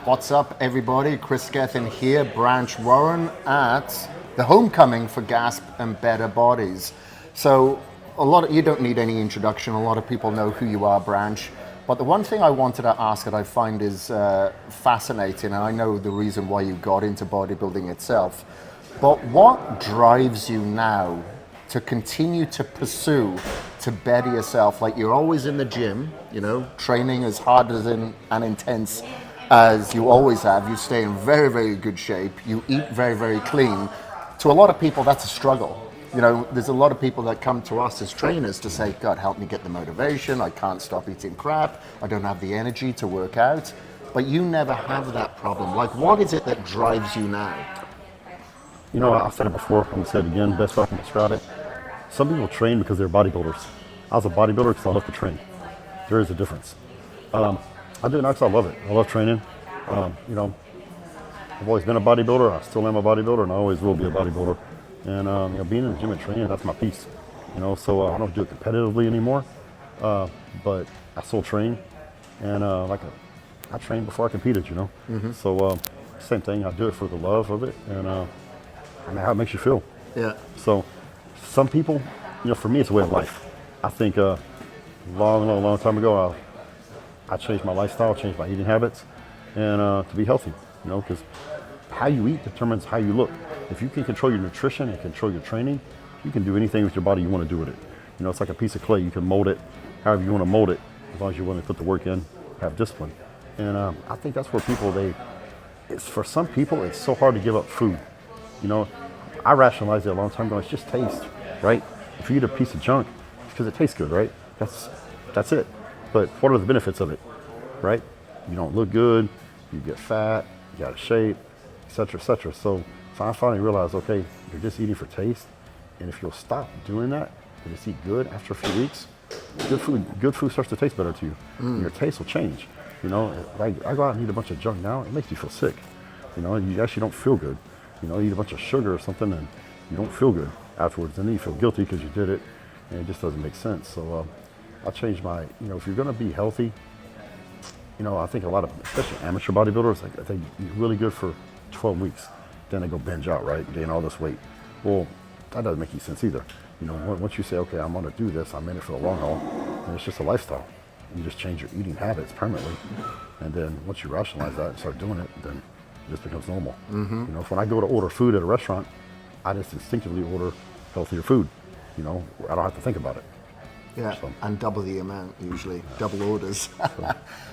What's up, everybody? Chris Gethin here, Branch Warren at the homecoming for GASP and Better Bodies. So you don't need any introduction. A lot of people know who you are, Branch. But the one thing I wanted to ask that I find is fascinating, and I know the reason why you got into bodybuilding itself, but what drives you now to continue to pursue, to better yourself? Like, you're always in the gym, training as hard and intense as you always have. You stay in very, very good shape. You eat very, very clean. To a lot of people, that's a struggle. There's a lot of people that come to us as trainers to say, God, help me get the motivation. I can't stop eating crap. I don't have the energy to work out. But you never have that problem. Like, what is it that drives you now? I've said it before, I'm going to say it again, best way I can describe it. Some people train because they're bodybuilders. I was a bodybuilder because I love to train. There is a difference. I do it now because I love it. I love training. I've always been a bodybuilder. I still am a bodybuilder, and I always will be a bodybuilder. And being in the gym and training, that's my piece. So I don't do it competitively anymore, but I still train. And I trained before I competed. Mm-hmm. So same thing. I do it for the love of it, and how it makes you feel. Yeah. So some people, for me, it's a way of life. I think long time ago, I changed my lifestyle, changed my eating habits, and to be healthy, because how you eat determines how you look. If you can control your nutrition and control your training, you can do anything with your body you want to do with it. It's like a piece of clay. You can mold it however you want to mold it, as long as you're willing to put the work in, have discipline. And I think that's where for some people, it's so hard to give up food. I rationalized it a long time ago. It's just taste, right? If you eat a piece of junk, it's because it tastes good, right? That's it. But what are the benefits of it, right? You don't look good, you get fat, you got a shape, etc., etc. So I finally realized, okay, you're just eating for taste, and if you'll stop doing that and just eat good after a few weeks, good food starts to taste better to you. And your taste will change. I go out and eat a bunch of junk now, it makes you feel sick. You actually don't feel good. You eat a bunch of sugar or something, and you don't feel good afterwards. And then you feel guilty because you did it, and it just doesn't make sense. So I changed my, if you're going to be healthy, I think a lot of, especially amateur bodybuilders, they eat really good for 12 weeks. Then they go binge out, right? Gain all this weight. Well, that doesn't make any sense either. Once you say, okay, I'm going to do this, I'm in it for the long haul, and it's just a lifestyle. You just change your eating habits permanently. And then once you rationalize that and start doing it, then it just becomes normal. Mm-hmm. When I go to order food at a restaurant, I just instinctively order healthier food. I don't have to think about it. Yeah, So. and double the amount usually, double orders.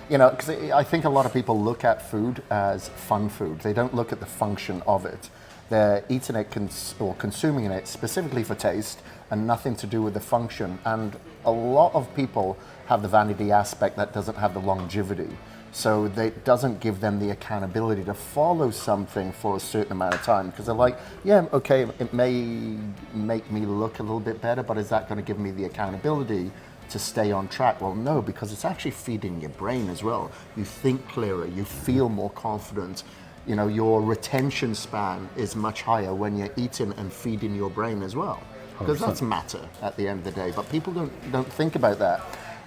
Because I think a lot of people look at food as fun food. They don't look at the function of it. They're eating it or consuming it specifically for taste and nothing to do with the function. And a lot of people have the vanity aspect that doesn't have the longevity. So it doesn't give them the accountability to follow something for a certain amount of time, because they're like, yeah, okay, it may make me look a little bit better, but is that going to give me the accountability to stay on track? Well, no, because it's actually feeding your brain as well. You think clearer, you feel more confident. Your retention span is much higher when you're eating and feeding your brain as well, because 100%. that's matter at the end of the day. But people don't think about that.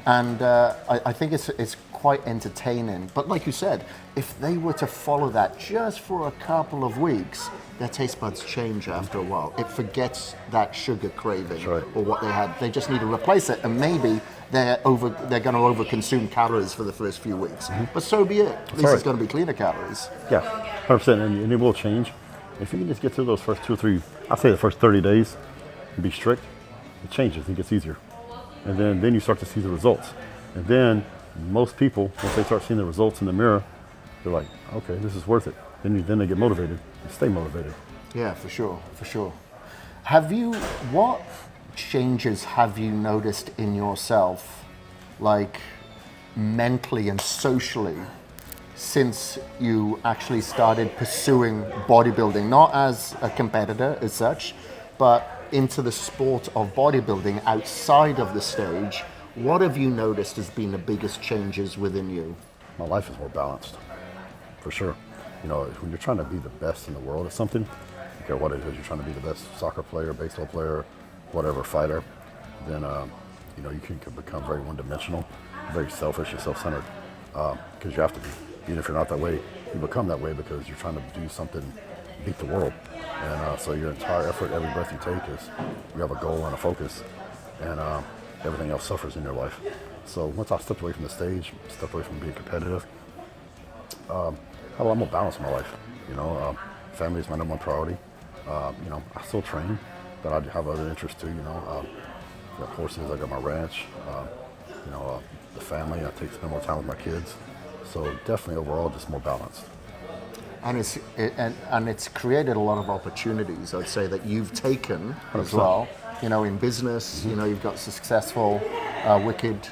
And I think it's quite entertaining. But like you said, if they were to follow that just for a couple of weeks, their taste buds change after a while. It forgets that sugar craving or what they had. They just need to replace it, and maybe they're going to overconsume calories for the first few weeks. Mm-hmm. But so be it. At least it's going to be cleaner calories. Yeah, 100%, and it will change. If you can just get through those first 2 or 3, I'll say the first 30 days, and be strict, it changes, it gets easier. And then you start to see the results. And then most people, once they start seeing the results in the mirror, they're like, okay, this is worth it. Then they get motivated and stay motivated. Yeah, for sure. What changes have you noticed in yourself, like mentally and socially, since you actually started pursuing bodybuilding, not as a competitor as such, but into the sport of bodybuilding outside of the stage? What have you noticed has been the biggest changes within you? My life is more balanced, for sure. When you're trying to be the best in the world at something, I don't care what it is, you're trying to be the best soccer player, baseball player, whatever, fighter, then you can become very one-dimensional, very selfish and self-centered, because you have to be. Even if you're not that way, you become that way because you're trying to do something, beat the world. And so your entire effort, every breath you take is, you have a goal and a focus, and everything else suffers in your life. So once I stepped away from the stage, stepped away from being competitive, I had a lot more balance in my life. Family is my number one priority. I still train, but I have other interests too. I got horses, I got my ranch. The family, I spend more time with my kids. So definitely overall, just more balanced. And it's created a lot of opportunities, I'd say, that you've taken as 100%. well. In business, you've got successful Wicked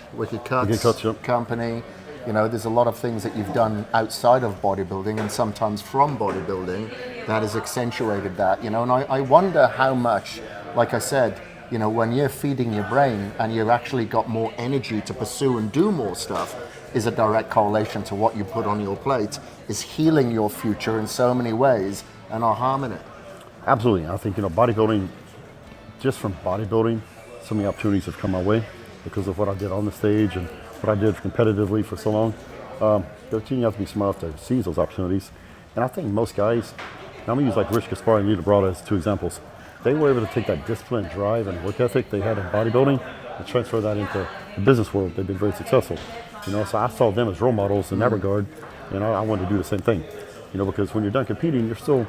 Cuts Yep. company. There's a lot of things that you've done outside of bodybuilding and sometimes from bodybuilding that has accentuated that. And I wonder how much, like I said, when you're feeding your brain and you've actually got more energy to pursue and do more stuff, is a direct correlation to what you put on your plate, is healing your future in so many ways and not harming it. Absolutely. I think, bodybuilding, just from bodybuilding, so many opportunities have come my way because of what I did on the stage and what I did competitively for so long. You have to be smart enough to seize those opportunities. And I think most guys, and I'm going to use like Rich Gaspar and Lita Brada as two examples. They were able to take that discipline, drive, and work ethic they had in bodybuilding and transfer that into the business world. They've been very successful. So I saw them as role models in that regard, and I wanted to do the same thing. Because when you're done competing, you're still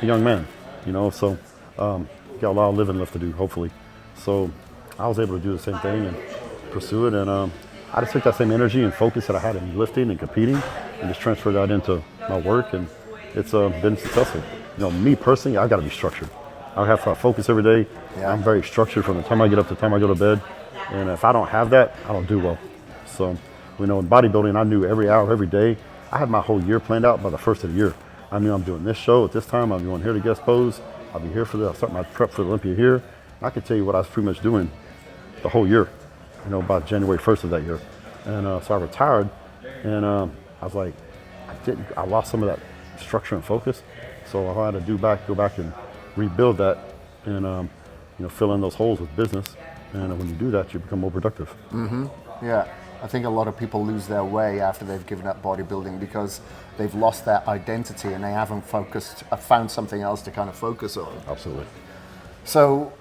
a young man. So you got a lot of living left to do, hopefully. So I was able to do the same thing and pursue it, and I just took that same energy and focus that I had in lifting and competing, and just transferred that into my work, and it's been successful. Me personally, I got to be structured. I have to focus every day. Yeah. I'm very structured from the time I get up to the time I go to bed. And if I don't have that, I don't do well. So, in bodybuilding, I knew every hour, every day. I had my whole year planned out by the first of the year. I knew I'm doing this show at this time. I'm going here to guest pose. I'll be here I'll start my prep for the Olympia here. I could tell you what I was pretty much doing the whole year, by January 1st of that year. And so I retired, and I was like, I lost some of that structure and focus. So I had to go back and rebuild that, and fill in those holes with business. And when you do that, you become more productive. Mm-hmm. Yeah, I think a lot of people lose their way after they've given up bodybuilding because they've lost their identity and they haven't found something else to kind of focus on. Absolutely. So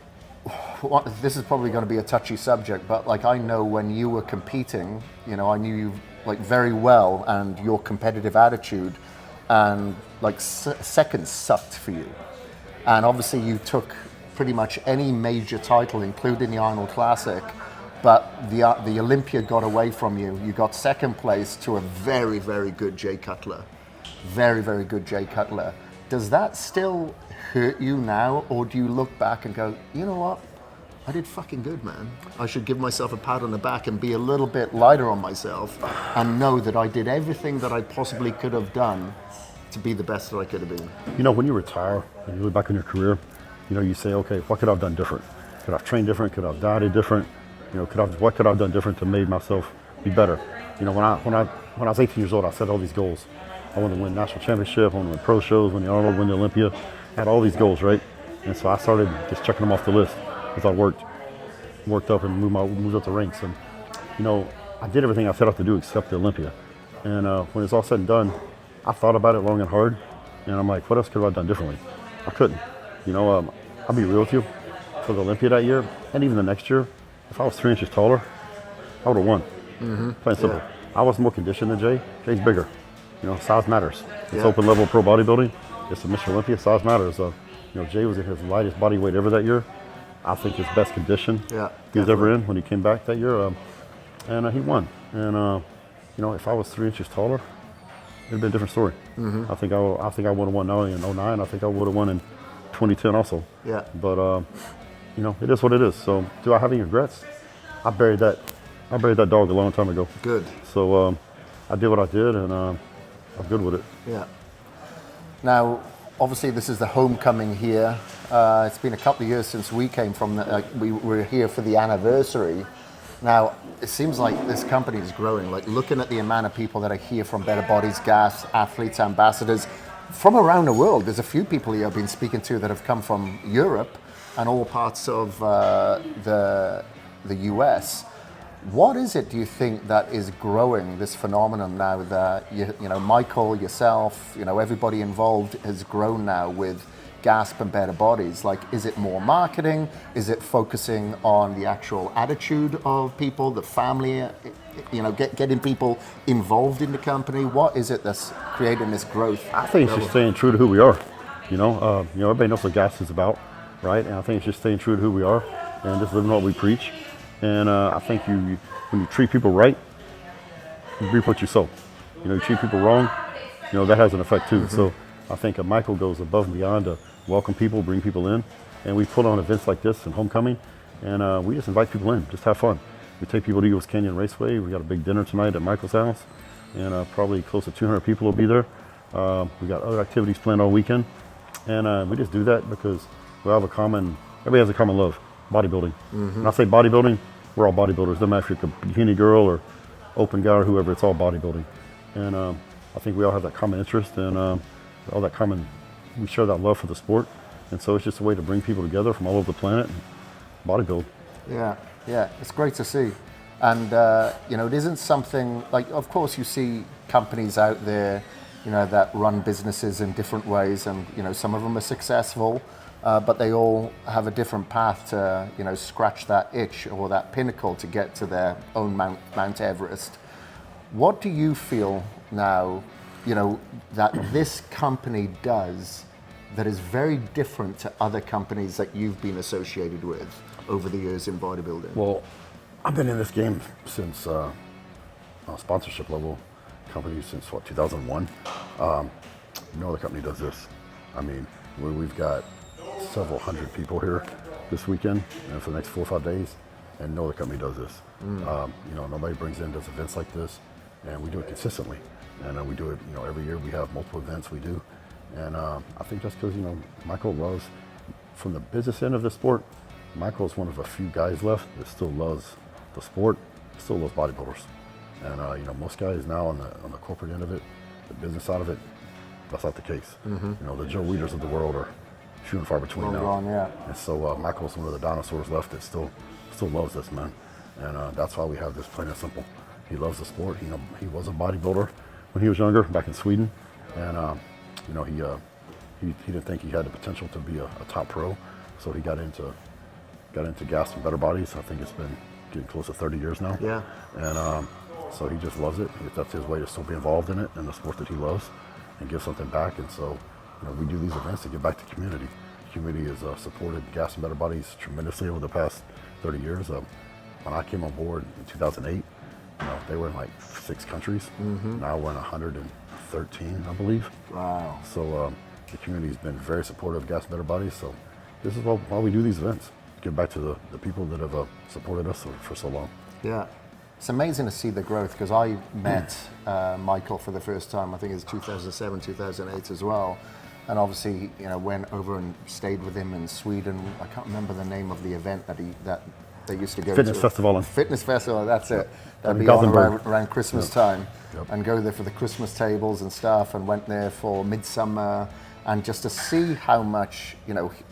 this is probably going to be a touchy subject, but I know when you were competing, I knew you very well, and your competitive attitude, and seconds sucked for you. And obviously you took pretty much any major title, including the Arnold Classic, but the Olympia got away from you. You got second place to a very, very good Jay Cutler. Very, very good Jay Cutler. Does that still hurt you now, or do you look back and go, you know what? I did fucking good, man. I should give myself a pat on the back and be a little bit lighter on myself and know that I did everything that I possibly could have done to be the best that I could have been. When you retire and you look back on your career, you say, okay, what could I have done different? Could I have trained different? Could I have dieted different? What could I have done different to make myself be better? When I was 18 years old, I set all these goals. I wanted to win national championship, I wanted to win pro shows, win the Arnold, win the Olympia. I had all these goals, right? And so I started just checking them off the list as I worked up and moved up the ranks. And I did everything I set out to do except the Olympia. And when it's all said and done, I thought about it long and hard, and I'm like, what else could I have done differently? I couldn't. I'll be real with you. For the Olympia that year, and even the next year, if I was 3 inches taller, I would have won. Mm-hmm. Plain simple. Yeah. I was more conditioned than Jay. Jay's bigger. Size matters. It's open level pro bodybuilding. It's a Mr. Olympia. Size matters. Jay was in his lightest body weight ever that year. I think his best condition he was ever in when he came back that year, and he won. And if I was 3 inches taller, it'd been a different story. Mm-hmm. I think I would have won not only in 09. I think I would have won in 2010 also. Yeah. But it is what it is. So do I have any regrets? I buried that dog a long time ago. Good. So I did what I did, and I'm good with it. Yeah. Now, obviously, this is the homecoming here. It's been a couple of years since we came from. We were here for the anniversary. Now, it seems like this company is growing. Looking at the amount of people that are here from Better Bodies, GASP, athletes, ambassadors, from around the world. There's a few people here I've been speaking to that have come from Europe and all parts of the US. What is it, do you think, that is growing this phenomenon now that, Michael, yourself, everybody involved has grown now with GASP and Better Bodies? Like, is it more marketing? Is it focusing on the actual attitude of people, the family, getting people involved in the company? What is it that's creating this growth? I think it's just staying true to who we are. Everybody knows what GASP is about, right? And I think it's just staying true to who we are and just living what we preach. And I think when you treat people right, you reap what you sow. You treat people wrong, that has an effect too. So I think Michael goes above and beyond to welcome people, bring people in, and we put on events like this and homecoming, and we just invite people in, just have fun. We take people to Eagles Canyon Raceway. We got a big dinner tonight at Michael's house, and probably close to 200 people will be there. We got other activities planned all weekend, and we just do that because everybody has a common love, bodybuilding. When I say bodybuilding, we're all bodybuilders. Doesn't matter if you're a bikini girl or open guy or whoever, it's all bodybuilding. And I think we all have that common interest and we share that love for the sport. And so it's just a way to bring people together from all over the planet and bodybuild. Yeah, it's great to see. And, it isn't something like, of course, you see companies out there, that run businesses in different ways, and, some of them are successful, but they all have a different path to, scratch that itch or that pinnacle to get to their own Mount Everest. What do you feel now, that this company does that is very different to other companies that you've been associated with over the years in bodybuilding? Well, I've been in this game since sponsorship level company since 2001. No other company does this. I mean, we've got several hundred people here this weekend and for the next 4 or 5 days, and no other company does this. Nobody does events like this, and we do it consistently. And we do it, every year. We have multiple events we do, and I think that's because Michael loves, from the business end of the sport, Michael is one of a few guys left that still loves the sport, still loves bodybuilders. And most guys now on the corporate end of it, the business side of it, that's not the case. The Joe Weeders of the world are few and far between now. Gone, yeah. And so Michael's one of the dinosaurs left that still loves this, man. And that's why we have this, plain and simple. He loves the sport. He was a bodybuilder when he was younger, back in Sweden, and he didn't think he had the potential to be a top pro, so he got into GASP and Better Bodies. I think it's been getting close to 30 years now. Yeah. And so he just loves it. That's his way to still be involved in it and the sport that he loves, and give something back. And so we do these events to give back to the community. The community has supported GASP and Better Bodies tremendously over the past 30 years. When I came on board in 2008, they were in like 6 countries. Now we're in 113, I believe. Wow. So the community's been very supportive of GASP Better Bodies. So this is why we do these events. Give back to the people that have supported us for so long. Yeah. It's amazing to see the growth, because I met Michael for the first time, I think it was 2007, 2008 as well. And obviously, went over and stayed with him in Sweden. I can't remember the name of the event that they used to go Fitness to. Festival. Fitness Festival, that's it. That'd be Gothenburg. on around Christmas time. And go there for the Christmas tables and stuff, and went there for midsummer, and just to see how much,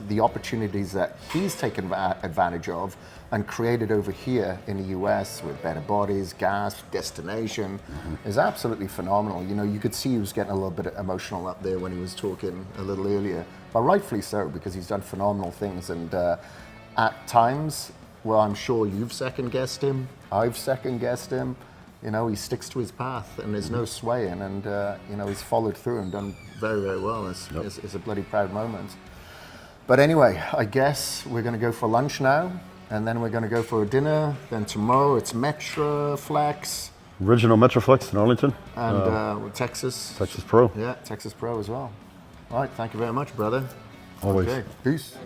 the opportunities that he's taken advantage of and created over here in the US with Better Bodies, GASP, Destination, is absolutely phenomenal. You could see he was getting a little bit emotional up there when he was talking a little earlier, but rightfully so, because he's done phenomenal things. And at times, well, I'm sure you've second-guessed him, I've second-guessed him, he sticks to his path and there's no swaying, and he's followed through and done very, very well. It's a bloody proud moment. But anyway, I guess we're going to go for lunch now, and then we're going to go for a dinner. Then tomorrow it's Metroflex. Original Metroflex in Arlington. And Texas. Texas Pro. Yeah, Texas Pro as well. All right, thank you very much, brother. Always. Okay, peace.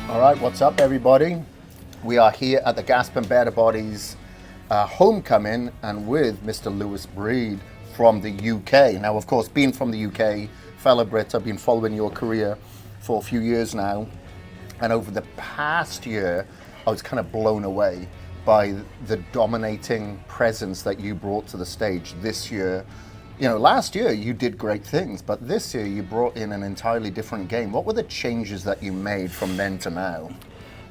All right, what's up, everybody? We are here at the GASP and Better Bodies homecoming, and with Mr. Lewis Breed from the UK. Now, of course, being from the UK, fellow Brit, I've been following your career for a few years now, and over the past year, I was kind of blown away by the dominating presence that you brought to the stage this year. You know, last year you did great things, but this year you brought in an entirely different game. What were the changes that you made from then to now?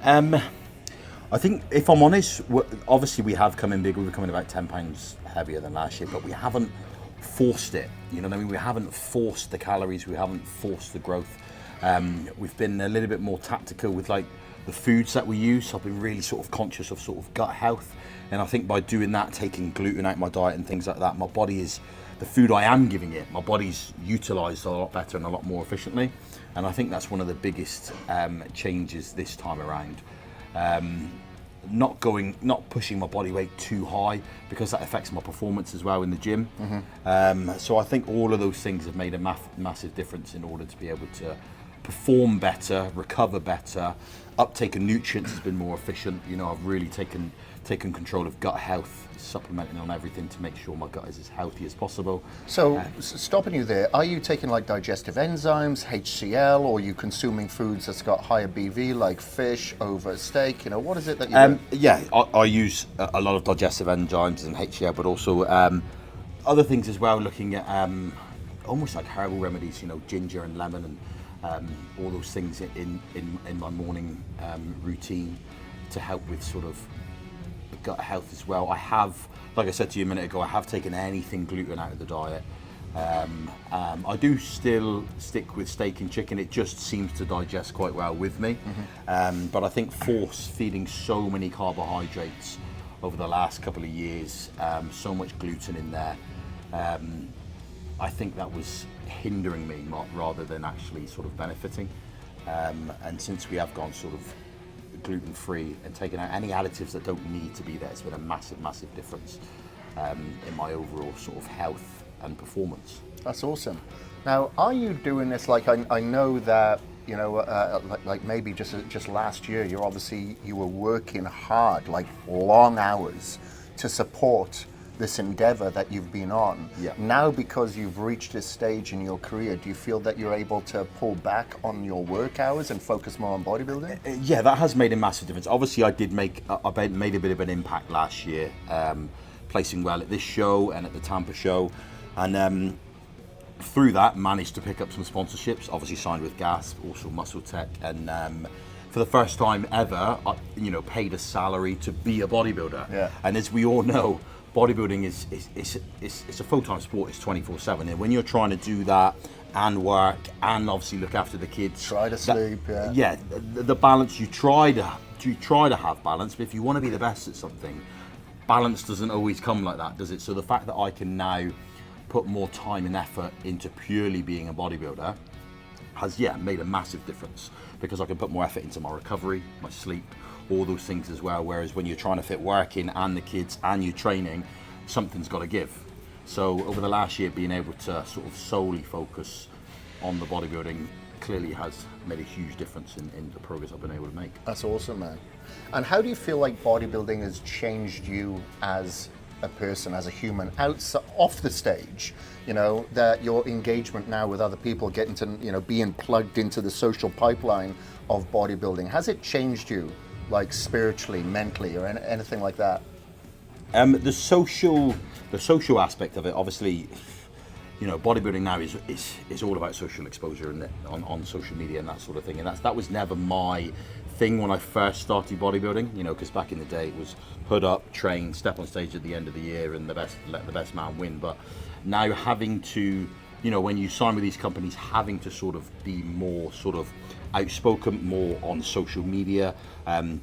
I think, if I'm honest, obviously we have come in big. We're coming about 10 pounds heavier than last year, but we haven't forced it. You know what I mean? We haven't forced the calories. We haven't forced the growth. We've been a little bit more tactical with like the foods that we use. So I've been really sort of conscious of sort of gut health, and I think by doing that, taking gluten out of my diet and things like that, my body is, the food I am giving it, my body's utilised a lot better and a lot more efficiently. And I think that's one of the biggest changes this time around. Not pushing my body weight too high, because that affects my performance as well in the gym. So I think all of those things have made a massive difference in order to be able to perform better, recover better. Uptake of nutrients has been more efficient. You know, I've really taken control of gut health, supplementing on everything to make sure my gut is as healthy as possible. So, stopping you there, are you taking like digestive enzymes, HCl, or are you consuming foods that's got higher BV, like fish over steak? You know, what is it that you do? Yeah, I use a lot of digestive enzymes and HCl, but also other things as well, looking at almost like herbal remedies, you know, ginger and lemon and all those things in my morning routine to help with sort of gut health as well. I have, like I said to you a minute ago, I have taken anything gluten out of the diet. I do still stick with steak and chicken. It just seems to digest quite well with me. But I think force feeding so many carbohydrates over the last couple of years, so much gluten in there, I think that was hindering me rather than actually sort of benefiting. And since we have gone sort of gluten-free and taken out any additives that don't need to be there, it's been a massive difference in my overall sort of health and performance. That's awesome. Now, are you doing this, like, I know that, you know, like maybe just last year, you were working hard, like long hours, to support this endeavor that you've been on. Yeah. Now, because you've reached this stage in your career, do you feel that you're able to pull back on your work hours and focus more on bodybuilding? Yeah, that has made a massive difference. Obviously, I made a bit of an impact last year, placing well at this show and at the Tampa show, and through that managed to pick up some sponsorships. Obviously, signed with GASP, also Muscle Tech, and for the first time ever, you know, paid a salary to be a bodybuilder. Yeah. And as we all know, bodybuilding is a full-time sport. It's 24/7, and when you're trying to do that and work and obviously look after the kids, Try to sleep. the balance, you try to have balance, but if you want to be the best at something, balance doesn't always come like that, does it? So the fact that I can now put more time and effort into purely being a bodybuilder has made a massive difference, because I can put more effort into my recovery, my sleep, all those things as well. Whereas when you're trying to fit work in and the kids and your training, something's got to give. So over the last year, being able to sort of solely focus on the bodybuilding clearly has made a huge difference in the progress I've been able to make. That's awesome, man. And how do you feel like bodybuilding has changed you as a person, as a human, off the stage? You know, that your engagement now with other people, getting to, you know, being plugged into the social pipeline of bodybuilding, has it changed you, like spiritually, mentally, or anything like that? The social aspect of it, obviously, you know, bodybuilding now is all about social exposure and on social media and that sort of thing. And that was never my thing when I first started bodybuilding, you know, because back in the day it was put up, train, step on stage at the end of the year, and let the best man win. But now having to, you know, when you sign with these companies, having to sort of be more sort of outspoken, more on social media,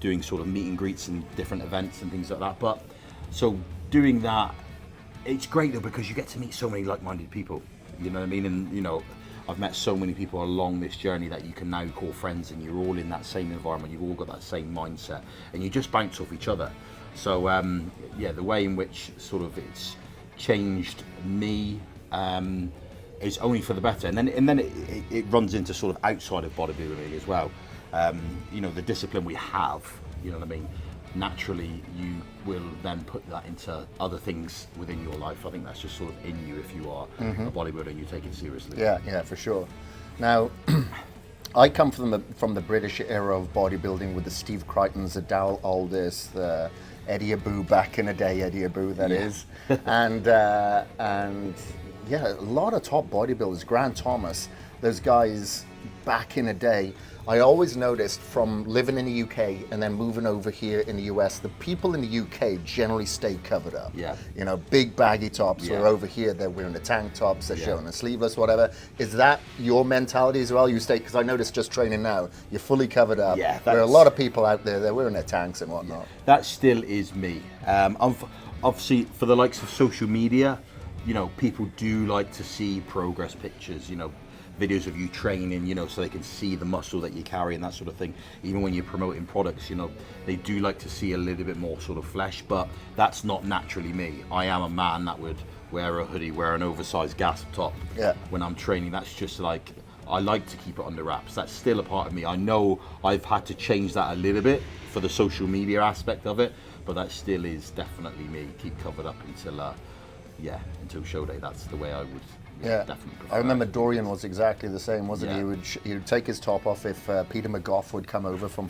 doing sort of meet and greets and different events and things like that. But so doing that, it's great though, because you get to meet so many like-minded people, you know what I mean? And, you know, I've met so many people along this journey that you can now call friends, and you're all in that same environment, you've all got that same mindset, and you just bounce off each other. So the way in which sort of it's changed me is only for the better. And then it runs into sort of outside of bodybuilding as well. you know, the discipline we have, you know what I mean, naturally you will then put that into other things within your life. I think that's just sort of in you if you are a bodybuilder and you take it seriously. Yeah, for sure. Now, I come from the British era of bodybuilding with the Steve Crichtons, the Dowell Aldis, the Eddie Abu back in the day, Eddie Abu that is, and yeah, a lot of top bodybuilders, Grant Thomas, those guys back in the day. I always noticed from living in the UK and then moving over here in the US, the people in the UK generally stay covered up. Yeah. You know, big baggy tops, where over here they're wearing the tank tops, they're showing the sleeveless, whatever. Is that your mentality as well? You stay, because I noticed just training now, you're fully covered up. Yeah, there are a lot of people out there, they're wearing their tanks and whatnot. That still is me. Obviously, for the likes of social media, you know, people do like to see progress pictures, you know, videos of you training, you know, so they can see the muscle that you carry and that sort of thing. Even when you're promoting products, you know, they do like to see a little bit more sort of flesh, but that's not naturally me. I am a man that would wear a hoodie, wear an oversized GASP top when I'm training. That's just like, I like to keep it under wraps. That's still a part of me. I know I've had to change that a little bit for the social media aspect of it, but that still is definitely me. Keep covered up until show day. That's the way I would definitely prefer. I remember Dorian was exactly the same, wasn't he? He would take his top off if Peter McGough would come over from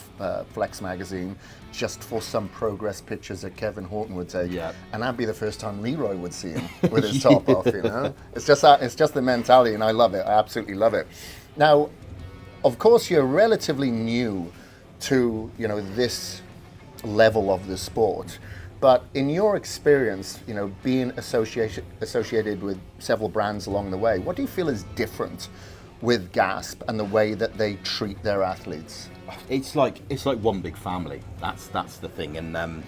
Flex magazine just for some progress pictures that Kevin Horton would take, and that'd be the first time Leroy would see him with his top off. You know, it's just that, it's just the mentality, and I love it. I absolutely love it. Now, of course, you're relatively new to, you know, this level of the sport. But in your experience, you know, being associated with several brands along the way, what do you feel is different with GASP and the way that they treat their athletes? It's like one big family. That's the thing, and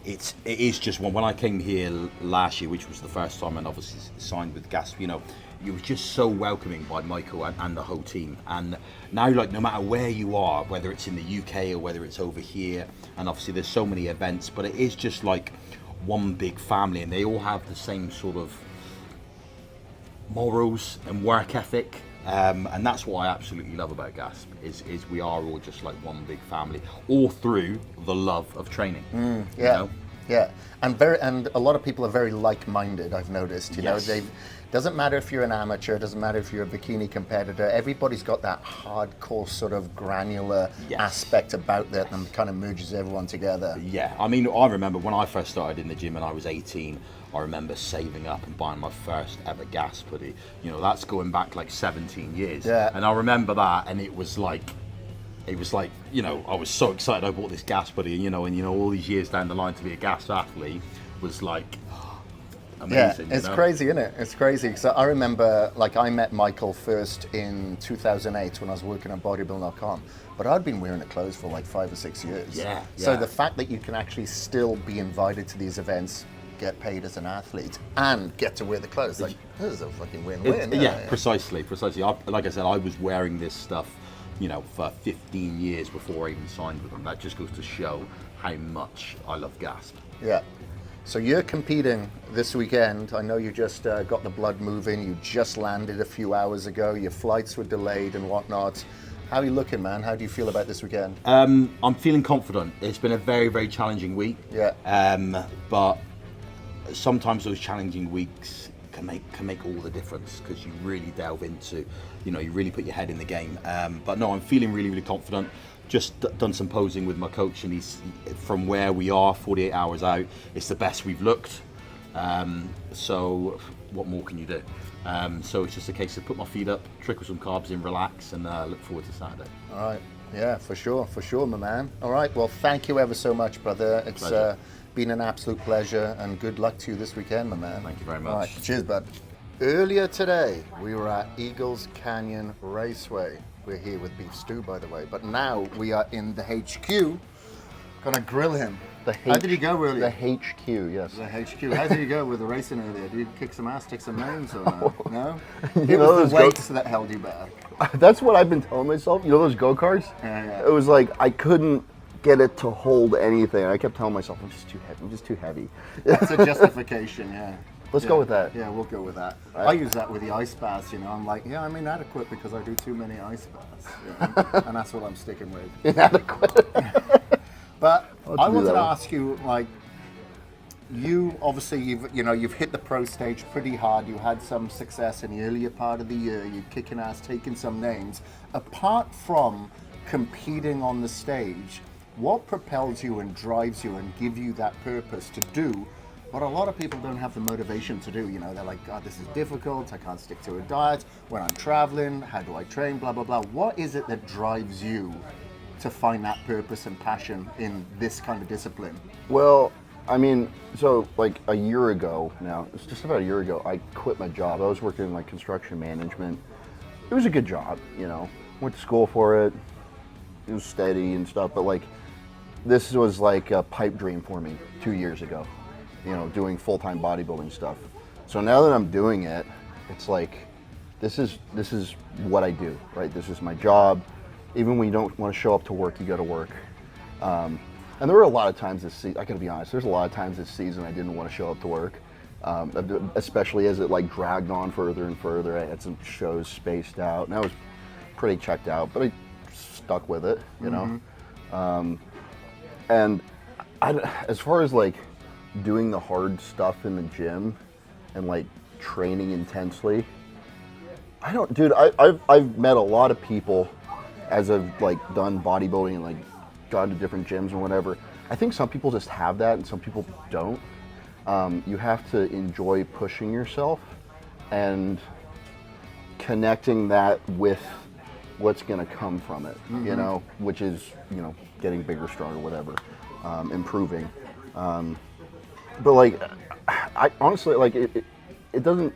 it is just one. When I came here last year, which was the first time, and obviously signed with GASP, you know, you were just so welcoming by Michael and the whole team. And now, like, no matter where you are, whether it's in the UK or whether it's over here, and obviously there's so many events, but it is just like one big family, and they all have the same sort of morals and work ethic. And that's what I absolutely love about GASP, is we are all just like one big family, all through the love of training. You know? Yeah, and a lot of people are very like-minded. I've noticed. You know, doesn't matter if you're an amateur, doesn't matter if you're a bikini competitor. Everybody's got that hardcore sort of granular aspect about that, and kind of merges everyone together. Yeah, I mean, I remember when I first started in the gym and I was 18. I remember saving up and buying my first ever GASP hoodie. You know, that's going back like 17 years. Yeah. And I remember that, and it was like, you know, I was so excited I bought this GASP hoodie, and you know, all these years down the line to be a GASP athlete was like amazing. Yeah, it's crazy, isn't it? It's crazy, because I remember, like, I met Michael first in 2008 when I was working on bodybuilding.com, but I'd been wearing the clothes for like 5 or 6 years. So the fact that you can actually still be invited to these events, get paid as an athlete, and get to wear the clothes, like, this is a fucking win-win. Precisely. Like I said, I was wearing this stuff, you know, for 15 years before I even signed with them. That just goes to show how much I love GASP. Yeah. So you're competing this weekend. I know you just got the blood moving. You just landed a few hours ago. Your flights were delayed and whatnot. How are you looking, man? How do you feel about this weekend? I'm feeling confident. It's been a very, very challenging week. But sometimes those challenging weeks can make all the difference, because you really delve into, you know, you really put your head in the game. But no, I'm feeling really, really confident. Just done some posing with my coach, and he's, from where we are 48 hours out, it's the best we've looked. So what more can you do? So it's just a case of put my feet up, trickle some carbs in, relax, and look forward to Saturday. All right. Yeah, for sure, my man. All right. Well, thank you ever so much, brother. It's been an absolute pleasure, and good luck to you this weekend, my man. Thank you very much. All right. Cheers, bud. Earlier today, we were at Eagles Canyon Raceway. We're here with Beef Stew, by the way, but now we are in the HQ. Gonna grill him. How did he go earlier? The HQ, yes. The HQ. How did he go with the racing earlier? Did he kick some ass, take some names, or no? No? You It know was those the weights that held you back. That's what I've been telling myself. You know those go-karts? Yeah. It was like I couldn't get it to hold anything. I kept telling myself, I'm just too heavy. That's a justification, yeah. Let's go with that. Yeah, we'll go with that. I use that with the ice baths, I'm like, yeah, I'm inadequate because I do too many ice baths. And that's what I'm sticking with. Inadequate. But I do wanted that to one. ask you, like, you obviously you've hit the pro stage pretty hard. You had some success in the earlier part of the year. You're kicking ass, taking some names. Apart from competing on the stage, what propels you and drives you and give you that purpose to do what a lot of people don't have the motivation to do? They're like, God, this is difficult. I can't stick to a diet. When I'm traveling, how do I train? Blah, blah, blah. What is it that drives you to find that purpose and passion in this kind of discipline? Well, I mean, so like a year ago now, it's just about a year ago, I quit my job. I was working in like construction management. It was a good job, went to school for it. It was steady and stuff, but like this was like a pipe dream for me 2 years ago, doing full-time bodybuilding stuff. So now that I'm doing it, it's like, this is what I do, right? This is my job. Even when you don't want to show up to work, you go to work. And there were a lot of times this season, I gotta be honest, there's a lot of times this season I didn't want to show up to work, especially as it like dragged on further and further. I had some shows spaced out and I was pretty checked out, but I stuck with it, and as far as like doing the hard stuff in the gym and like training intensely, I've met a lot of people as I've like done bodybuilding and like gone to different gyms and whatever. I think some people just have that and some people don't. You have to enjoy pushing yourself and connecting that with what's going to come from it, which is, getting bigger, stronger, whatever, improving. But like, I honestly, like it doesn't,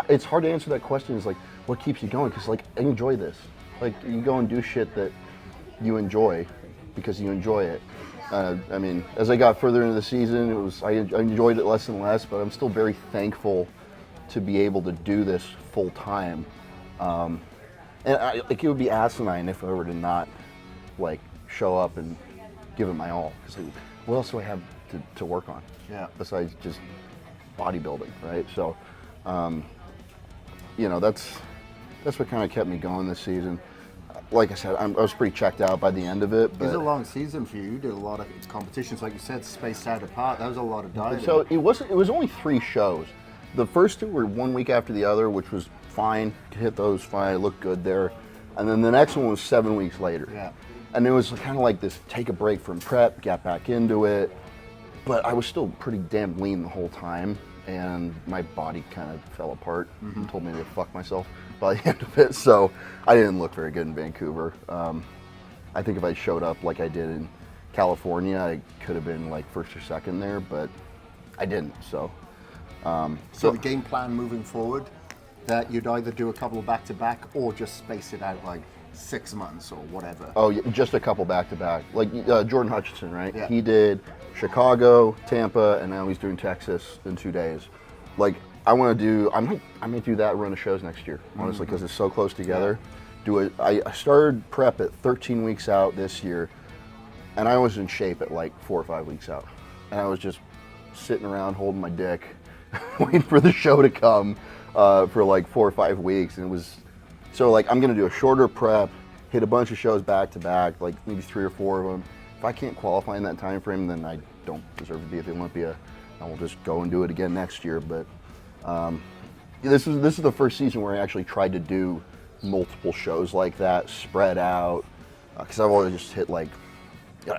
it's hard to answer that question. Is like, what keeps you going? Because like, I enjoy this. Like, you go and do shit that you enjoy because you enjoy it. I mean, as I got further into the season, I enjoyed it less and less, but I'm still very thankful to be able to do this full time. And it would be asinine if I were to not like show up and give it my all. Because what else do I have to work on? Yeah. Besides just bodybuilding, right? So, that's what kind of kept me going this season. Like I said, I was pretty checked out by the end of it. But It was a long season for you. You did a lot of competitions, like you said, spaced out apart. That was a lot of dieting. So it was only 3 shows. The first 2 were 1 week after the other, which was fine. Hit those fine. I looked good there. And then the next one was 7 weeks later. Yeah. And it was kind of like this: take a break from prep, get back into it. But I was still pretty damn lean the whole time, and my body kind of fell apart and told me to fuck myself by the end of it. So I didn't look very good in Vancouver. I think if I showed up like I did in California, I could have been like first or second there, but I didn't. So the game plan moving forward, that you'd either do a couple of back-to-back or just space it out like 6 months or whatever. Oh, yeah, just a couple back-to-back. Like Jordan Hutchinson, right? Yeah. He did Chicago, Tampa, and now he's doing Texas in 2 days. Like, I want to do, I might do that run of shows next year, honestly, because it's so close together. I started prep at 13 weeks out this year, and I was in shape at like 4 or 5 weeks out. And I was just sitting around holding my dick, waiting for the show to come for like 4 or 5 weeks. And it was, so like, I'm going to do a shorter prep, hit a bunch of shows back to back, like maybe 3 or 4 of them. If I can't qualify in that time frame, then I don't deserve to be at the Olympia. I will just go and do it again next year. But this is the first season where I actually tried to do multiple shows like that, spread out, because I've always just hit like,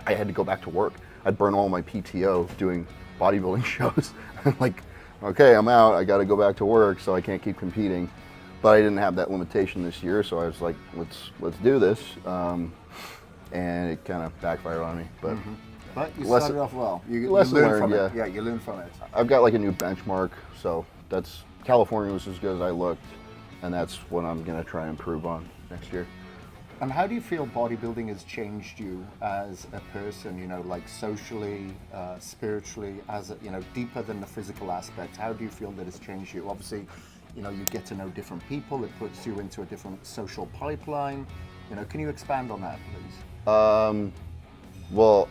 I had to go back to work. I'd burn all my PTO doing bodybuilding shows. Like, okay, I'm out, I got to go back to work, so I can't keep competing. But I didn't have that limitation this year, so I was like, let's do this. And it kind of backfired on me. But But you started off well. You lesson learned learned, from yeah. it. Yeah, you learned from it. I've got like a new benchmark, so that's, California was as good as I looked, and that's what I'm gonna try and improve on next year. And how do you feel bodybuilding has changed you as a person, like socially, spiritually, as a, deeper than the physical aspect? How do you feel that it's changed you? Obviously, you get to know different people. It puts you into a different social pipeline. Can you expand on that, please? Well,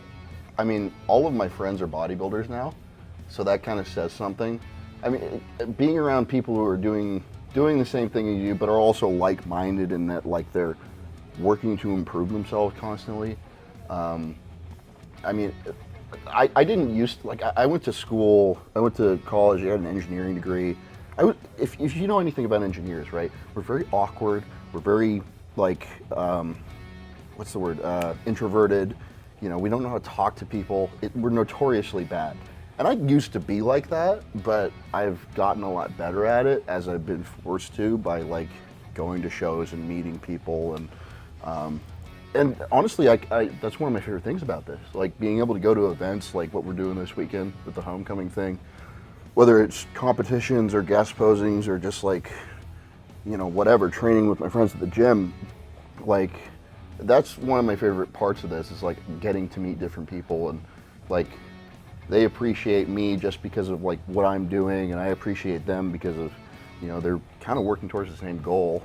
I mean, all of my friends are bodybuilders now, so that kind of says something. I mean, being around people who are doing the same thing as you, but are also like-minded in that like they're working to improve themselves constantly. I mean, I didn't used to, like I went to school, I went to college, I had an engineering degree. If you know anything about engineers, right? We're very awkward. We're very like, what's the word? Introverted. You know, we don't know how to talk to people. We're notoriously bad. And I used to be like that, but I've gotten a lot better at it as I've been forced to by like going to shows and meeting people and honestly, that's one of my favorite things about this. Like being able to go to events like what we're doing this weekend with the homecoming thing, whether it's competitions or guest posings or just like, you know, whatever, training with my friends at the gym, like that's one of my favorite parts of this is like getting to meet different people and like they appreciate me just because of like what I'm doing and I appreciate them because of, you know, they're kind of working towards the same goal.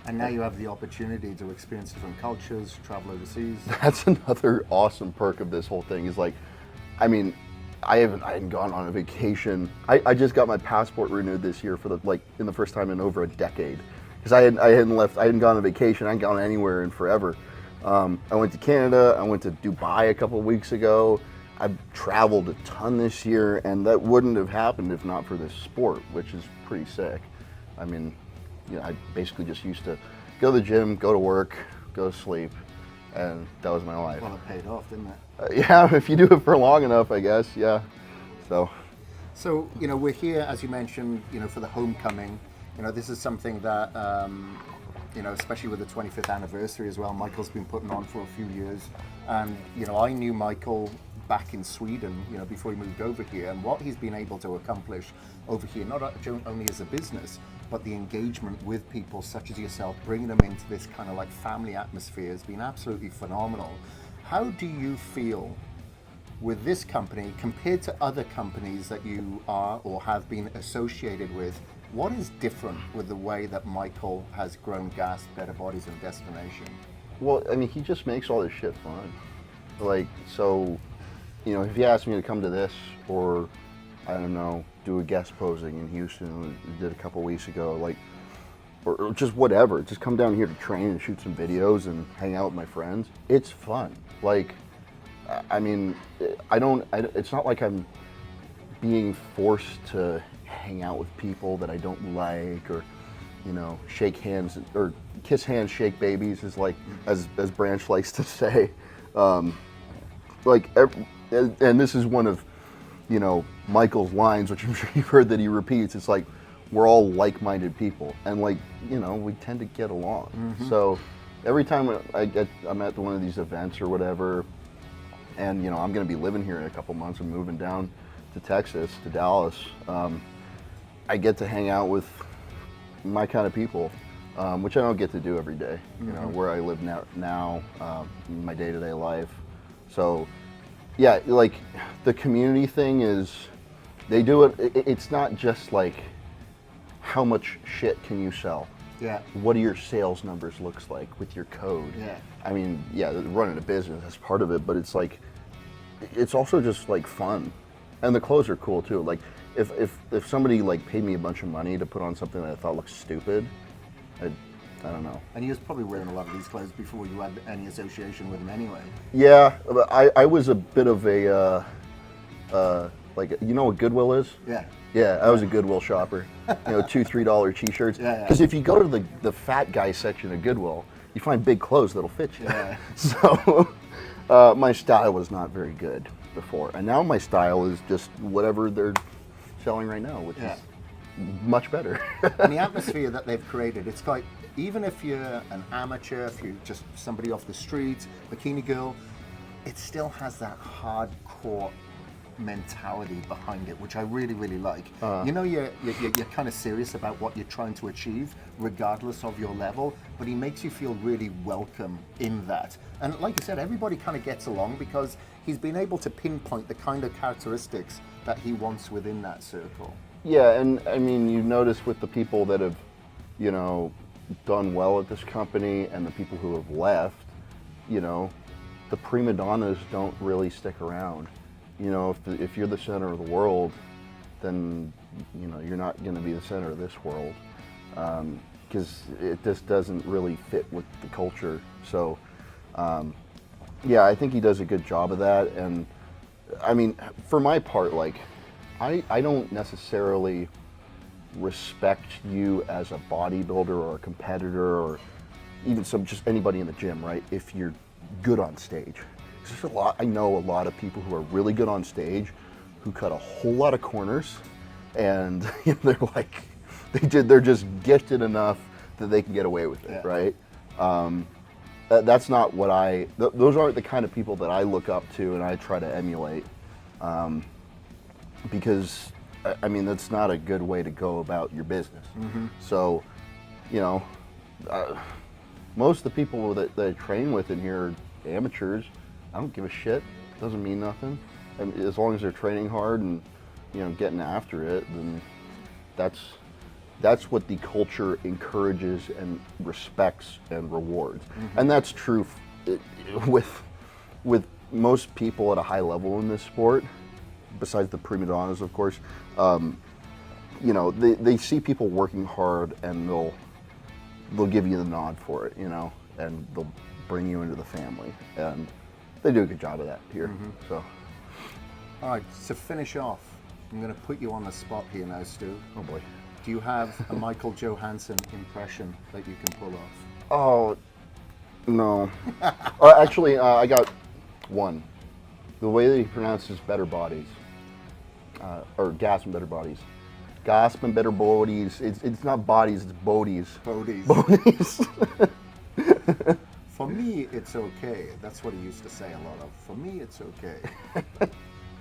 And now you have the opportunity to experience different cultures, travel overseas. That's another awesome perk of this whole thing is like, I mean, I hadn't gone on a vacation. I just got my passport renewed this year for in the first time in over a decade. Because I hadn't gone on vacation, I hadn't gone anywhere in forever. I went to Canada, I went to Dubai a couple of weeks ago. I've traveled a ton this year and that wouldn't have happened if not for this sport, which is pretty sick. I mean, you know, I basically just used to go to the gym, go to work, go to sleep, and that was my life. Well, it paid off, didn't it? Yeah, if you do it for long enough, I guess, yeah. So, you know, we're here, as you mentioned, you know, for the homecoming. You know, this is something that, you know, especially with the 25th anniversary as well, Michael's been putting on for a few years. And, you know, I knew Michael back in Sweden, you know, before he moved over here, and what he's been able to accomplish over here, not only as a business, but the engagement with people such as yourself, bringing them into this kind of like family atmosphere has been absolutely phenomenal. How do you feel with this company compared to other companies that you are or have been associated with? What is different with the way that Michael has grown GASP, Better Bodies and Destination? well, I mean, he just makes all this shit fun. Like, so, you know, if you asked me to come to this or, I don't know, do a guest posing in Houston, we did a couple weeks ago, like, or just whatever, just come down here to train and shoot some videos and hang out with my friends. It's fun. Like, I mean, it's not like I'm being forced to hang out with people that I don't like or, you know, shake hands or kiss hands, shake babies is like, as Branch likes to say. And this is one of, you know, Michael's lines, which I'm sure you've heard that he repeats. It's like, we're all like-minded people, and like, you know, we tend to get along. Mm-hmm. So every time I'm at one of these events or whatever, and you know, I'm going to be living here in a couple months and moving down to Texas, to Dallas, I get to hang out with my kind of people, which I don't get to do every day. You know, where I live now, my day-to-day life. So, yeah, like the community thing is, they do it. It's not just like how much shit can you sell. Yeah. What do your sales numbers looks like with your code? Yeah. I mean, yeah, running a business, that's part of it, but it's like, it's also just like fun. And the clothes are cool too. Like if somebody like paid me a bunch of money to put on something that I thought looked stupid, I don't know. And he was probably wearing a lot of these clothes before you had any association with him anyway. Yeah, but I was a bit of a, like, you know what Goodwill is? Yeah. Yeah, I was a Goodwill shopper. You know, $2-3 t-shirts. Yeah. Because if you go to the fat guy section of Goodwill, you find big clothes that'll fit you. Yeah. So my style was not very good before, and now my style is just whatever they're selling right now, which is much better. And the atmosphere that they've created, it's like, even if you're an amateur, if you're just somebody off the street, bikini girl, it still has that hardcore mentality behind it, which I really, really like. You know, you're kind of serious about what you're trying to achieve, regardless of your level, but he makes you feel really welcome in that. And like you said, everybody kind of gets along because he's been able to pinpoint the kind of characteristics that he wants within that circle. Yeah, and I mean, you notice with the people that have, you know, done well at this company and the people who have left, you know, the prima donnas don't really stick around. You know, if you're the center of the world, then you're not going to be the center of this world, because it just doesn't really fit with the culture. So yeah, I think he does a good job of that. And I mean, for my part, like I don't necessarily respect you as a bodybuilder or a competitor or even just anybody in the gym, right? If you're good on stage. There's I know a lot of people who are really good on stage who cut a whole lot of corners, and they're like, they're just gifted enough that they can get away with it, right? That's not what those aren't the kind of people that I look up to and I try to emulate, because I mean, that's not a good way to go about your business. So, most of the people that I train with in here are amateurs. I don't give a shit. It doesn't mean nothing. I mean, as long as they're training hard and getting after it, then that's what the culture encourages and respects and rewards. And that's true with most people at a high level in this sport, besides the prima donnas, of course. They see people working hard and they'll give you the nod for it, and they'll bring you into the family, and they do a good job of that here. So, all right, to finish off, I'm going to put you on the spot here now, Stu. oh boy. Do you have a Michael Johansson impression that you can pull off? Oh, no. Actually, I got one. The way that he pronounces better bodies, or GASP and better bodies. GASP and better bodies. It's not bodies, it's bodies. Bodies. For me, it's okay. That's what he used to say a lot of. For me, it's okay.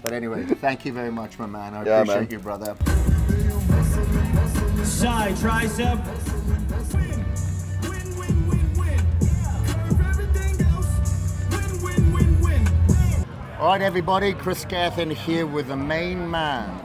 But anyway, thank you very much, my man. I appreciate you, brother. Side tricep. All right, everybody. Chris Gethin here with the main man,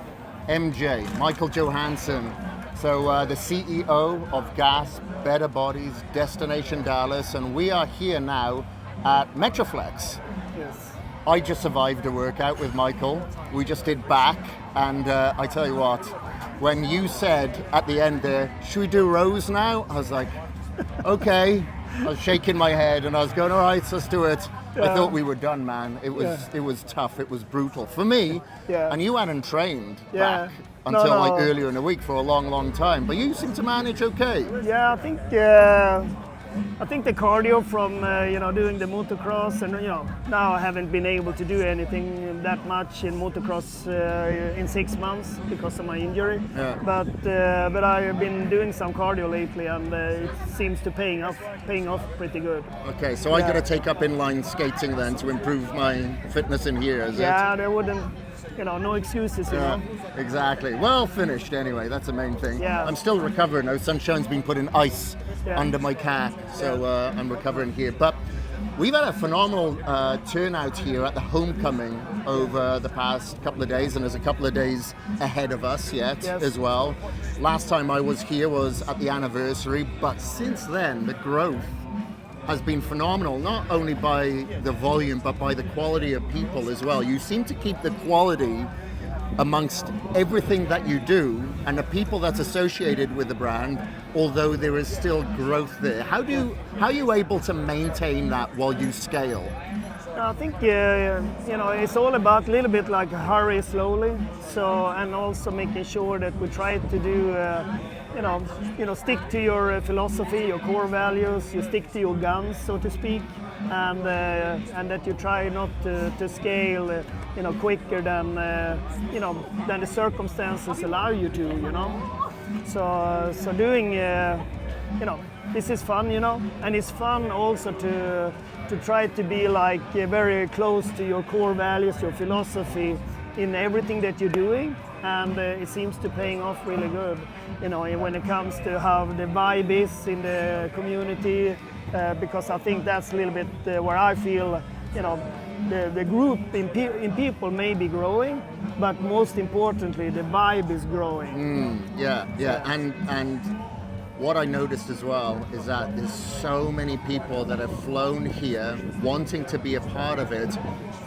MJ, Michael Johansson. So the CEO of GASP, Better Bodies, Destination Dallas, and we are here now at Metroflex. Yes. I just survived a workout with Michael. We just did back, and I tell you what, when you said at the end there, should we do rows now? I was like, okay. I was shaking my head and I was going, all right, let's do it. I thought we were done, man. It was tough. It was brutal for me. Yeah. And you hadn't trained back until like earlier in the week for a long time. But you seem to manage okay. Yeah, I think the cardio from doing the motocross, and now I haven't been able to do anything that much in motocross in 6 months because of my injury. Yeah. But I've been doing some cardio lately, and it seems to paying off pretty good. Okay, so I got to take up inline skating then to improve my fitness in here, is it? Yeah, there wouldn't. No excuses, Exactly. Well finished anyway, that's the main thing. Yeah. I'm still recovering now. Sunshine's been putting ice under my calf, so I'm recovering here. But we've had a phenomenal turnout here at the homecoming over the past couple of days, and there's a couple of days ahead of us yet as well. Last time I was here was at the anniversary, but since then the growth has been phenomenal, not only by the volume but by the quality of people as well. You seem to keep the quality amongst everything that you do and the people that's associated with the brand, although there is still growth there. How are you able to maintain that while you scale? I think it's all about a little bit like hurry slowly. So, and also making sure that we try to do stick to your philosophy, your core values. You stick to your guns, so to speak, and that you try not to scale quicker than than the circumstances allow you to. So doing this is fun, and it's fun also to try to be like very close to your core values, your philosophy in everything that you're doing, and it seems to paying off really good. When it comes to how the vibe is in the community, because I think that's a little bit where I feel, the group in people may be growing, but most importantly, the vibe is growing. Yeah. And what I noticed as well is that there's so many people that have flown here wanting to be a part of it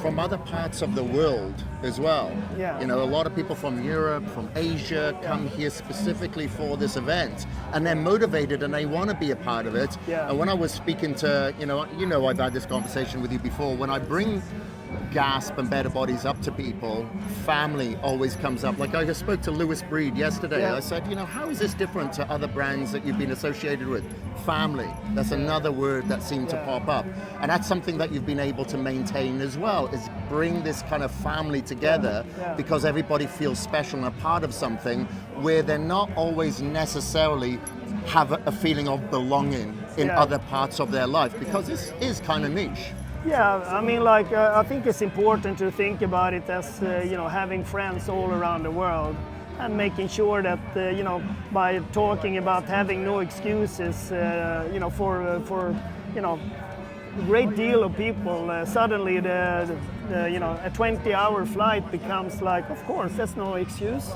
from other parts of the world as well. Yeah. You know, a lot of people from Europe, from Asia come here specifically for this event, and they're motivated and they want to be a part of it. Yeah. And when I was speaking to, you know, I've had this conversation with you before, when I bring GASP and Better Bodies up to people, family always comes up. Like I just spoke to Lewis Breed yesterday. Yeah. I said, you know, how is this different to other brands that you've been associated with? Family. That's another word that seemed to pop up. And that's something that you've been able to maintain as well, is bring this kind of family together because everybody feels special and a part of something where they're not always necessarily have a feeling of belonging in other parts of their life, because this is kind of niche. Yeah, I mean, like, I think it's important to think about it as, you know, having friends all around the world and making sure that, you know, by talking about having no excuses, you know, for you know, a great deal of people, suddenly the you know, a 20-hour flight becomes like, of course, that's no excuse,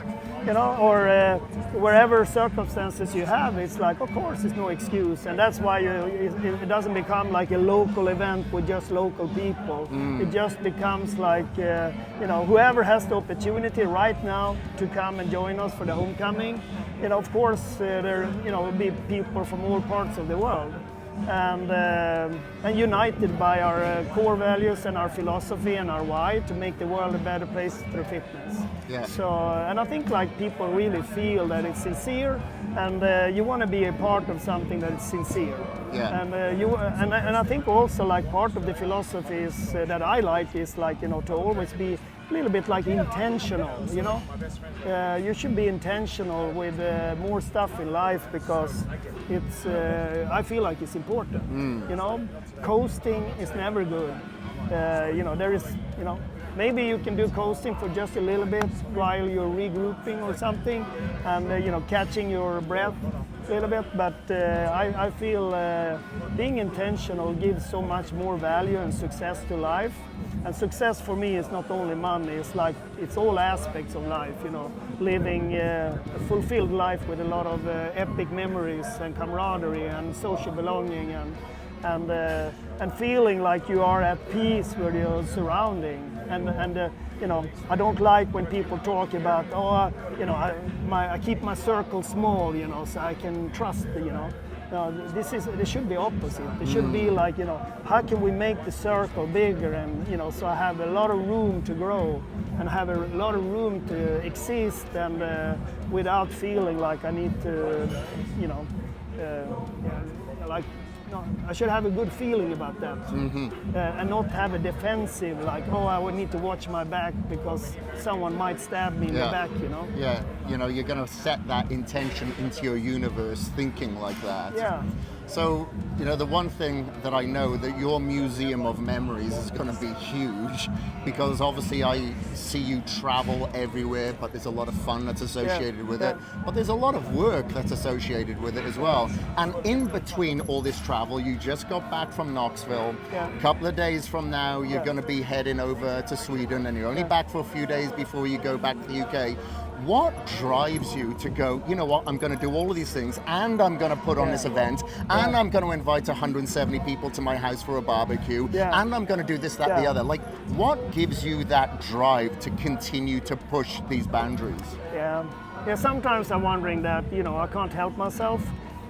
you know, or wherever circumstances you have, it's like, of course, it's no excuse, and that's why it doesn't become like a local event with just local people. It just becomes like, you know, whoever has the opportunity right now to come and join us for the homecoming, you know, of course, there, you know, will be people from all parts of the world. And united by our core values and our philosophy and our why to make the world a better place through fitness. Yeah. So, and I think like people really feel that it's sincere, and you want to be a part of something that is sincere. Yeah. And I think also like part of the philosophy is that I like is like, you know, to always be a little bit like intentional, you know. You should be intentional with more stuff in life, because it's I feel like it's important. You know, coasting is never good. You know, there is, you know, maybe you can do coasting for just a little bit while you're regrouping or something, and you know, catching your breath a little bit. But I feel being intentional gives so much more value and success to life. And success for me is not only money, it's like, it's all aspects of life, you know, living a fulfilled life with a lot of epic memories and camaraderie and social belonging, and feeling like you are at peace with your surrounding. And you know, I don't like when people talk about, oh, you know, I keep my circle small, you know, so I can trust, you know. No, it should be opposite. It should be like, you know, how can we make the circle bigger, and, you know, so I have a lot of room to grow and have a lot of room to exist, and without feeling like I need to, you know, like, no, I should have a good feeling about that, and not have a defensive, like, oh, I would need to watch my back because someone might stab me in the back, you know? Yeah, you know, you're going to set that intention into your universe thinking like that. Yeah. So, you know, the one thing that I know, that your museum of memories is going to be huge, because obviously I see you travel everywhere, but there's a lot of fun that's associated with it. But there's a lot of work that's associated with it as well. And in between all this travel, you just got back from Knoxville. A couple of days from now, you're going to be heading over to Sweden, and you're only back for a few days before you go back to the UK. What drives you to go, you know what, I'm going to do all of these things, and I'm going to put on this event, and I'm going to invite 170 people to my house for a barbecue, and I'm going to do this, that, the other. Like, what gives you that drive to continue to push these boundaries? Yeah, sometimes I'm wondering that, you know, I can't help myself,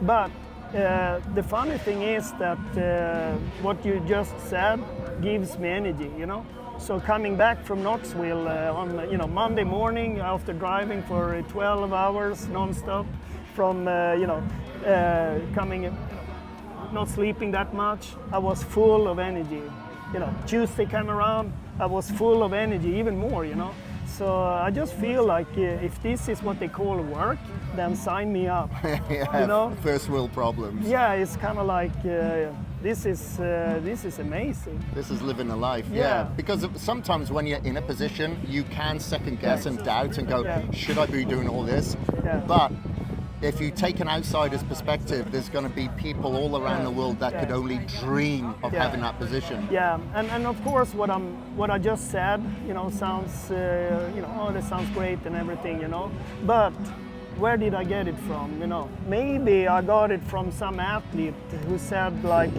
but the funny thing is that what you just said gives me energy, you know. So coming back from Knoxville on, you know, Monday morning after driving for 12 hours non-stop, from you know, coming, not sleeping that much, I was full of energy. You know, Tuesday came around, I was full of energy, even more, you know. So I just feel like if this is what they call work, then sign me up. You know, first world problems. Yeah, it's kind of like this is amazing. This is living a life. Yeah. Because sometimes when you're in a position, you can second guess and doubt and go, should I be doing all this? But if you take an outsider's perspective, there's going to be people all around the world that could only dream of having that position. Yeah, and of course what I just said, you know, sounds, you know, oh, that sounds great and everything, you know, but where did I get it from? You know, maybe I got it from some athlete who said like,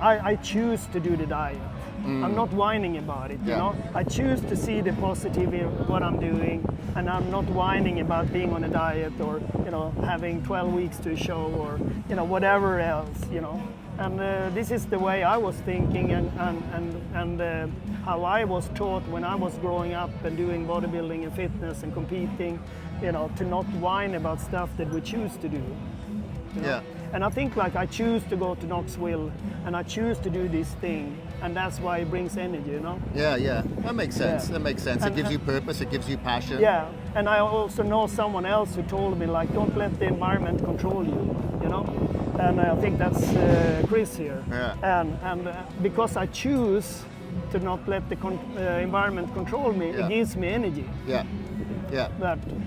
I choose to do the diet. I'm not whining about it, you know. I choose to see the positive in what I'm doing, and I'm not whining about being on a diet or, you know, having 12 weeks to a show or, you know, whatever else, you know. And this is the way I was thinking and how I was taught when I was growing up and doing bodybuilding and fitness and competing, you know, to not whine about stuff that we choose to do. You know? And I think like I choose to go to Knoxville and I choose to do this thing, and that's why it brings energy, you know? Yeah, that makes sense. That makes sense. It gives you purpose, it gives you passion. Yeah, and I also know someone else who told me like, don't let the environment control you, you know? And I think that's Chris here. Yeah. And because I choose to not let the environment control me, it gives me energy. Yeah.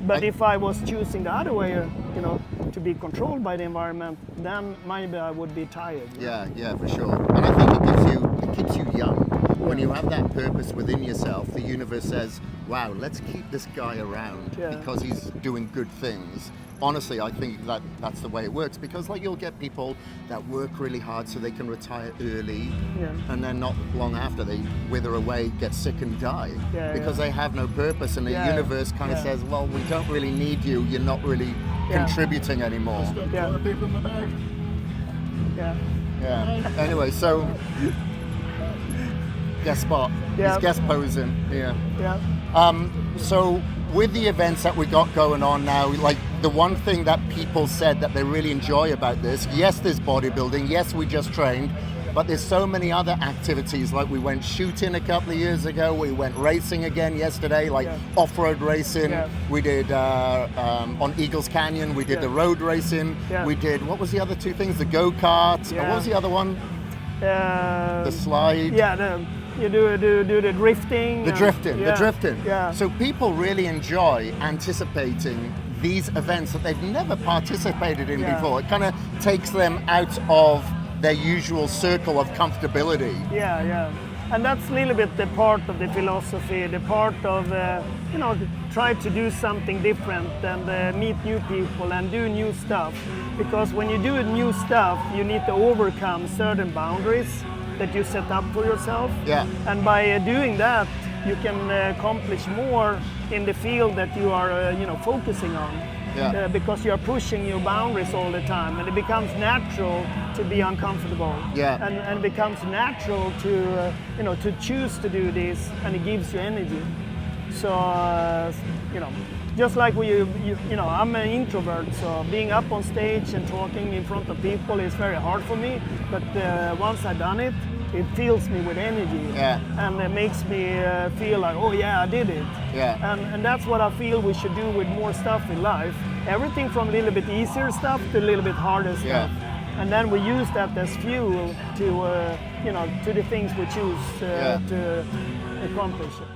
But if I was choosing the other way, you know, to be controlled by the environment, then maybe I would be tired. Yeah, for sure. And I think it keeps you young. When you have that purpose within yourself, the universe says, wow, let's keep this guy around because he's doing good things. Honestly, I think that's the way it works, because like you'll get people that work really hard so they can retire early, and then not long after they wither away, get sick and die because they have no purpose, and the universe kind of says, well, we don't really need you, you're not really contributing anymore. Yeah. Anyway, so guest spot. He's guest posing. So with the events that we got going on now, like the one thing that people said that they really enjoy about this, yes, there's bodybuilding, yes, we just trained, but there's so many other activities. Like we went shooting a couple of years ago, we went racing again yesterday, like off-road racing. We did on Eagles Canyon, we did the road racing. We did, what was the other two things? The go-kart. What was the other one? The slide. You do the drifting. The drifting. Yeah. So people really enjoy anticipating these events that they've never participated in before. It kind of takes them out of their usual circle of comfortability. Yeah. And that's a little bit the part of the philosophy, the part of, try to do something different and meet new people and do new stuff. Because when you do new stuff, you need to overcome certain boundaries that you set up for yourself. And by doing that, you can accomplish more in the field that you are, focusing on. Because you are pushing your boundaries all the time, and it becomes natural to be uncomfortable. And it becomes natural to, to choose to do this, and it gives you energy. So, just like I'm an introvert, so being up on stage and talking in front of people is very hard for me. But once I've done it, it fills me with energy, and it makes me feel like, oh yeah, I did it. And that's what I feel we should do with more stuff in life. Everything from a little bit easier stuff to a little bit harder stuff. And then we use that as fuel to, to the things we choose to accomplish it.